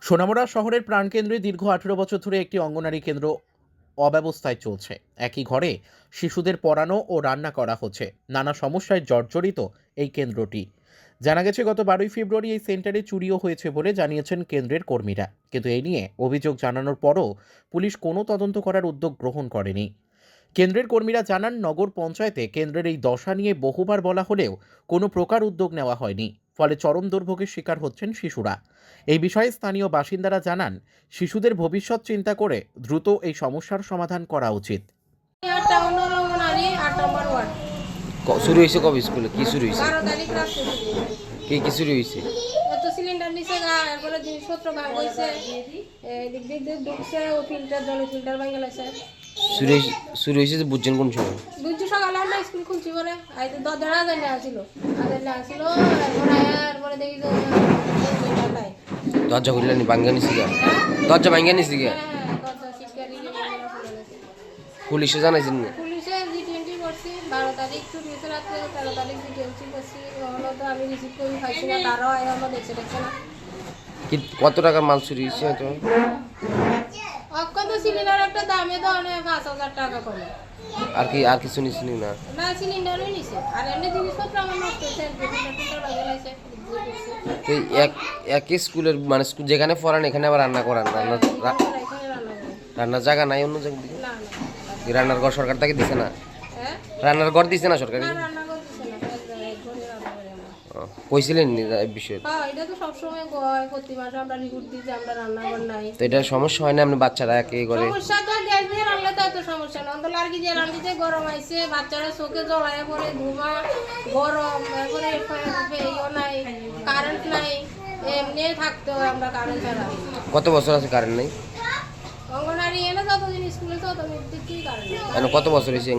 সোনামুড়া শহরের প্রাণকেন্দ্রে দীর্ঘ 18 বছর ধরে একটি অঙ্গনারী কেন্দ্র অব্যবস্থায় চলছে। একই ঘরে শিশুদের পড়ানো ও রান্না করা হচ্ছে। নানা সমস্যায় জর্জরিত এই কেন্দ্রটি। জানা গেছে গত 12ই ফেব্রুয়ারি এই সেন্টারে চুরিও হয়েছে বলে জানিয়েছেন কেন্দ্রের কর্মীরা, কিন্তু এই নিয়ে অভিযোগ জানানোর পরও পুলিশ কোনো তদন্ত করার উদ্যোগ গ্রহণ করেনি। কেন্দ্রের কর্মীরা জানান, নগর পঞ্চায়েতে কেন্দ্রের এই দশা নিয়ে বহুবার বলা হলেও কোনো প্রকার উদ্যোগ নেওয়া হয়নি, ফলে চরম দুর্ভোগের শিকার হচ্ছেন শিশুরা। এই বিষয়ে স্থানীয় বাসিন্দারা জানান, শিশুদের ভবিষ্যৎ চিন্তা করে দ্রুত এই সমস্যার সমাধান করা উচিত। টাউন হলো মনারি 8 নম্বর ওয়ার্ড। শুরু হয়েছে কবে স্কুলে? কি শুরু হয়েছে? 12 তারিখ রাত্রে কি শুরু হয়েছে? এত সিলিন্ডার নিচে এরপরে জিনিসপত্র ভাঙ হয়েছে, দিক দিক দিয়ে ঢুকছে, ও ফিল্টার জলের ফিল্টার ভাঙে লাগছে। শুরু হয়েছে যে বুঝছেন কোন সময়? বুঝছি সকালে আমরা স্কুল খুলছি পরে আইতে দরজাটা আজান আসছিল, এরপরে দেখি যে নাই। দরজা খুললেনি? ভাঙ্গা নিছি গা? দরজা ভাঙ্গা নিছি গা? দরজা সিটকারি পুলিশে জানাইছেন না? পুলিশে জি20 করছি। 12 তারিখ চুরি হয়েছে রাত্রে, 13 তারিখ জি20 করছি। হলো তো আমি রিসিভ করি খাইছি না, তারাও হলো দেখছে না। কি কত টাকার মাল চুরি হয়েছে? তো অক্ষত সিলিন্ডার একটা দামে তো অনেক 5,000 টাকা কমে। আর কিছু নিছি না? না, সিলিন্ডারই নিছে। আর এমনি জিনিসপত্র আমার নষ্ট হয়েছে, ফিল্টার বাজে লাগছে। তো একই স্কুলের মানে স্কুল যেখানে পড়ান এখানে আবার রান্না করান? এখানে রান্না করে। রান্নার জায়গা নাই অন্য জায়গা দিকে? না কি রান্নার ঘর সরকার থেকে দিছে না? হ্যাঁ, রান্নার ঘর দিছে না সরকারি? না রান্না করতেছে না, এক ঘরে রান্না করি আমরা। কইছিলেন নি এই বিষয়ে? হ্যাঁ, এটা তো সবসময় হয়, প্রতি মাসে আমরা রিপোর্ট দিই যে আমরা রান্না ঘর নাই। তো এটা সমস্যা হয় না? আপনি বাচ্চারা একই করে সমস্যা তো গ্যাস দিয়ে রান্নালে তো এত সমস্যা না, অন্তত আর কি যে রান্নাতে গরম আইছে, বাচ্চারা চোখে জ্বলায় পড়ে, ধুমা গরম, এরপরে ইও নাই, কারেন্ট নাই, এমনি থাকতে হয় আমরা কারেন্ট ছাড়া। কত বছর আছে কারেন্ট নেই? অঙ্গনারী এনে যতদিন স্কুলে ততদিন দিকেই কারেন্ট নেই। এখন কত বছর হয়েছে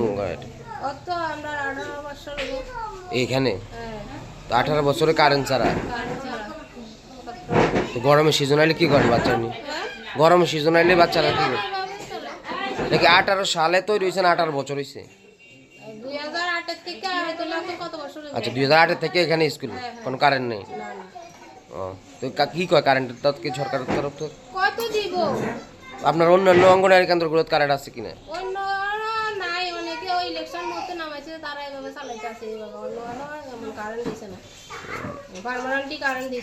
অত আমরা 18 বছর হলো। এইখানে? হ্যাঁ, তো 18 বছরে কারেন্ট ছাড়া? কারেন্ট ছাড়া। তো গরমে সিজন আইলে কি করেন বাচ্চা নিয়ে? হ্যাঁ, গরমে সিজন আইলে বাচ্চারা কি করে? এভাবে চলে। দেখি 18 সালে তৈরি হয়েছে না 18 বছর হয়েছে? 2008 এর থেকে হয়তো এখন কত বছর হয়েছে? আচ্ছা, 2008 থেকে এখানে স্কুল কোনো কারেন্ট নেই? না না, ও, তো কি কয় কারেন্টের তো কি সরকারের তরফ থেকে? কত দিব? আপনার অন্যান্য অঙ্গনওয়াড়ি কেন্দ্রগুলোতে কারেন্ট আছে কিনা? অন্য নাই, অনেকে ওই ইলেকশন মধ্যে নামাইছে, তারা এভাবে চালাইতে আছে। এভাবে অন্য এমন কারেন্ট দিছে না, পার্মানেন্টলি কারেন্ট